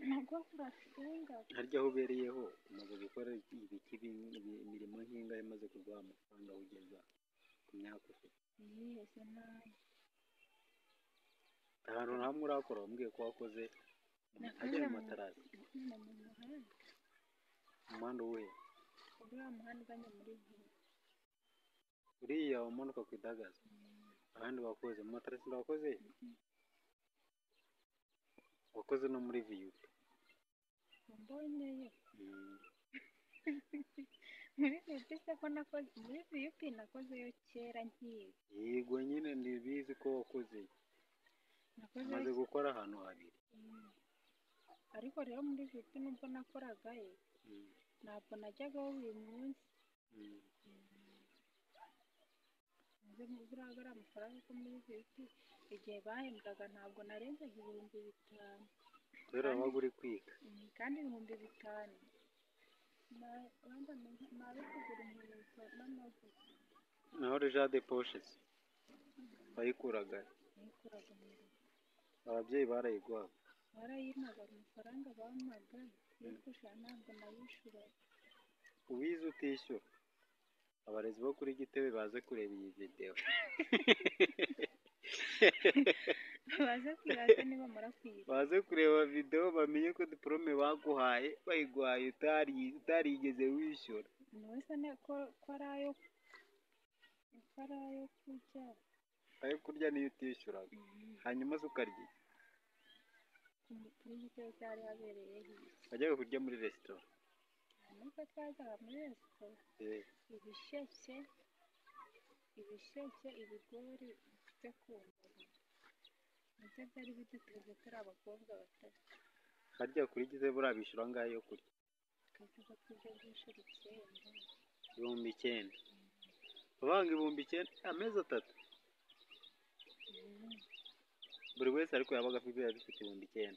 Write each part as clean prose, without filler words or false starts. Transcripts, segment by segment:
ntabwo kurasenga harya aho ubereyeho umaze gukora imirimo nk'ingahe imaze kuguha amafaranga ugeza ku myaka ufite yihese nabi ahantu hamwe urakora wambwiye ko wakoze hajya mu matarasi mu muhanda umuhanda uwuhe uriya muhanda uganye muri vuba uriya umanuka ku idagaza ahandi wakoze mu matarasi wakoze wakoze no muri viyupi mbonyeyo muri viyupi se ko nakoze muri viyupi nakozeyo kera nkiga yego nyine ndibizi ko wakoze umaze gukora ahantu habiri ariko rero muri viyupi nubwo nakoragayo ntabwo najyagaho buri munsi buriya ari amafaranga ko muri viyupi igihe bahembwaga ntabwo narenzaga 5,000 kubera wabaga uri kwiga kandi 5,000 wenda nawe kugura inkweto n'amavuta naho rejade poshe bayikuraga ababyeyi barayiguha barayimaga amafaranga bampaga yo kwishyura ntabwo nayishyuraga ubizi utishyura abarezi bo kuri Gitebe baze kureba iyi videwo baze kwibaza niba mara kwiba baze kureba videwo bamenye ko diporome baguhaye bayiguhaye utarigeze wishyura wese ko ari ayo kurya ayo kurya niyo utishyuraga hanyuma se ukarya kuri Gitebe cyari habereye wajyaga kurya muri resitora nuko twajyaga muri resitora ibisheke ibigori byo kumva nibyo byari biduteze turi abakobwa batatu harya kuri Gitebe buriya bishyura angahe yo kurya tukavuga ko ibyo bishyura 9,000 bavanga 9,000 amezi 3 buri wese ariko yabaga afite 9,000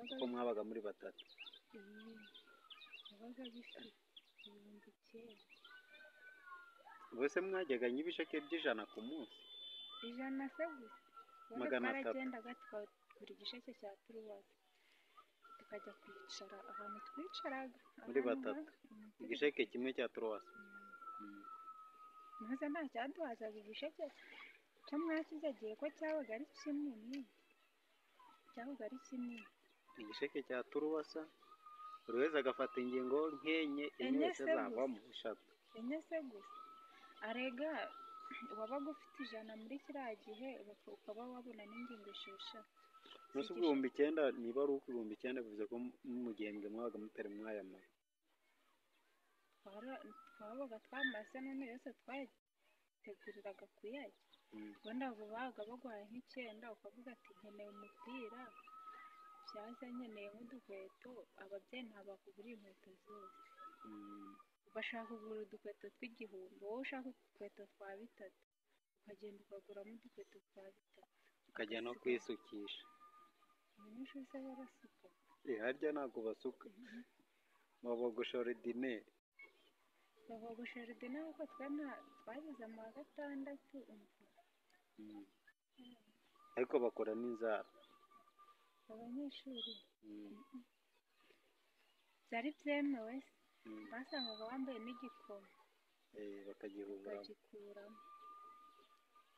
kuko mwabaga muri batatu yabaga bifite 9,000 bose mwajyaga nk'ibisheke by'100 ku munsi 100 se gusa 300 twaragendaga tukagura igisheke cya turuwasi tukajya kwicara ahantu twicaraga muri batatu igisheke kimwe cya turuwasi maze nta cyaduhazaga igisheke cyo mwakizagiye ko cyabaga ari kinini igisheke cya turuwasa buri wese agafata ingingo nk'enye wese zavamo 3 enye se gusa arega wabaga ufite 100 muri kiriya gihe ukaba wabona n'ingingo 6 munsi 9,000 niba ari uko 9,000 bivuze ko mu gihembwe mwabaga mutari mwayamara twabaga twamase none yose twateguriraga kuyarya wenda babaga baguhaye nk'icyenda ukavuga ati nkeneye umupira byaza nkeneye nk'udukweto ababyeyi ntabakugurira inkweto zose bashaka kugura udukweto tw'igihumbi wowe ushaka udukweto twa 3 ukagenda ukaguramo udukweto twa 3 ukajya no kwisukisha abanyeshuri se barasuka harya ntabwo basuka babogosha ordinaire kuko twageze mu wa 6 ariko bakora n'inzara abanyeshuri byari byemewe basangaga bambaye n'igikomo bakagikuramo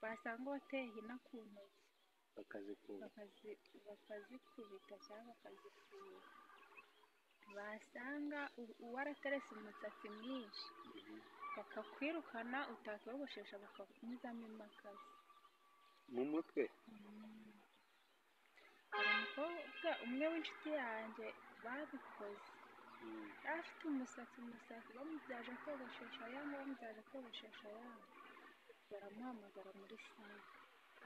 basanga wateye hina ku ntoki bakazikubita cyangwa bakazikura basanga warateretse umusatsi mwinshi bakakwirukana utakiyogoshesha bakakunyuzamo imakasi mu mutwe hari umukobwa umwe w'inshuti yanjye babikoze afite umusatsi bamubyaje kogoshesha ayandi baramuhamagara muri sale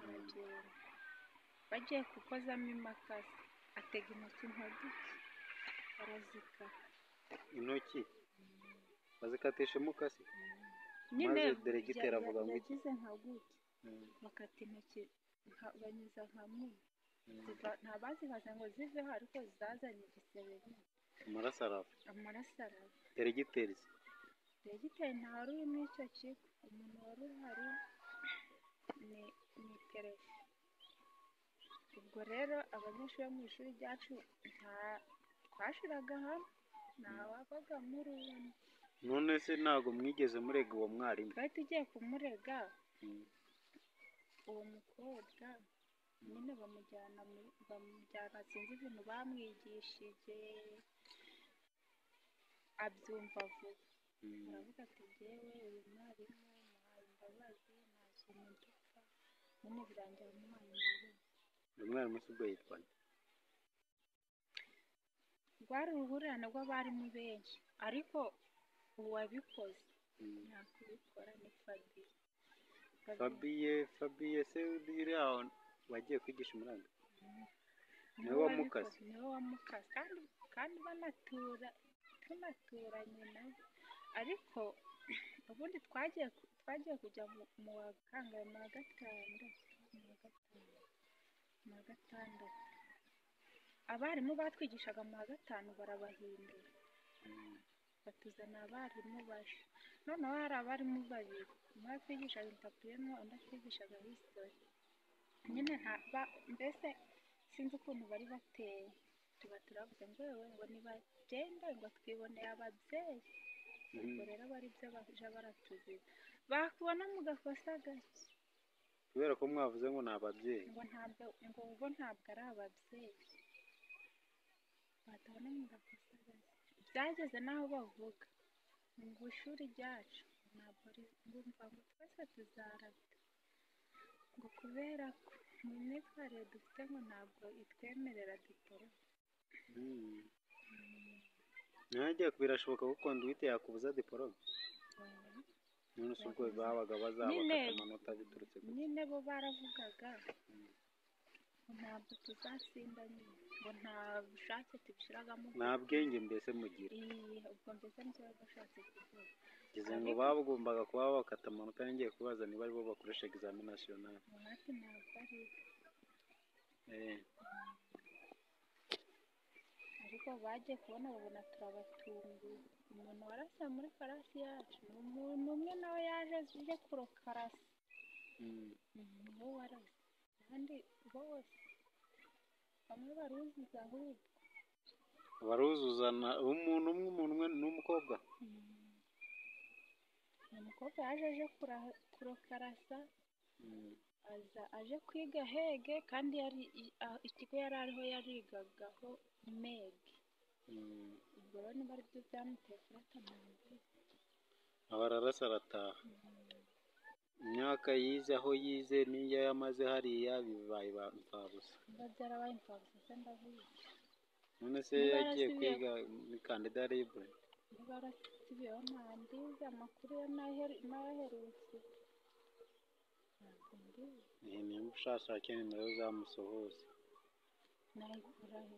aragenda bagiye gukozamo imakasi atega intoki ntoduke arazikata intoki bazikatisha umukasi nyine deregiteri avuga ngo yagize nka gutya bakata intoki banyuza nka mwe nta bazibaza ngo ziveho ariko zazanye igisebe amaraso arava deregiteri nta wari uri muri icyo kigo umuntu wari uhari ni perefe ubwo rero abanyeshuri bo mu ishuri ryacu twashiraga hamwe ntawavaga muri undi. none se ntabwo mwigeze murega uwo mwarimu? Twari tugiye kumurega uwo mukobwa nyine bamujyana sinzi ibintu bamwigishije abyumva vuba. aravuga ati jyewe uyu mwarimu muhaye imbabazi nta kintu dupfa, nyine birangira muhaye imbabazi. uyu mwarimu si ubwo yitwa nde? rwari uruhurirane rw'abarimu benshi ariko uwabikoze nta kubikora ni Fabiye se uriya wagiye kwigisha umuranga niwe wamukaze? niwe wamukaze kandi tunaturanye nawe, ariko ubundi twagiye kujya mu wa kangahe, mu wa gatandatu. abarimu batwigishaga mu wa gatanu barabahindura batuzana abarimu bashya. noneho hari abarimu babiri, umwe atwigishaga intapuriyemo undi atwigishaga history. nyine mbese sinzi ukuntu bari bateye, tuba turavuze ngo yewe ngo nibagende ngo twiboneye ababyeyi. ubwo rero bari byo baje baratuziza, bakubona mu gakosa gake kubera ko mwavuze ngo ni ababyeyi, ngo ubwo ntabwo ari ababyeyi, batabona mu gakosa gake. byageze n'aho bavuga ngo ishuri ryacu ntabwo ngumva ngo twese tuzarata, ngo kubera ko mu myitwarire dufite ngo ntabwo itwemerera diporome. ntajya birashoboka ko konduite yakubuza diporome? none se ubwo babaga bazabakata amanota biturutse ku nyine bo baravugaga ntabwo tuzatsinda nyine, ngo nta bushake tubishyiragamo, nta bwenge mbese mugira. ubwo mbese nicyo bashatse kuvuga. ngeze ngo bagombaga kuba bakata amanota, ngiye kubaza niba aribo bakoresha examen national. ati ntabwo ari ariko bagiye kubona babona turabatunguye. umuntu warasa muri karasi yacu ni umuntu umwe nawe yaje aje kurokarasa, niwe warasa, abandi bose bamwe baruzuza ahubwo baruzuzana. umuntu umwe n'umukobwa, umukobwa yaje kurokarasa, aje kwiga hege kandi ikigo yari ariho yarigagaho mege. ubwo rero niba ari byo byamuteye kurata muntu aba ararasa arataha. imyaka yize aho yize n'iyo yamaze hariya bibaye imfabusa. niba byarabaye imfabusa se ndabizi. none se yagiye kwiga muri kandida libre? niba yarasibiyeho ntandize amakuru ye n'ayaherutse ntabwo mbizi. niba ushakira nimero zamusohoza nayikura he?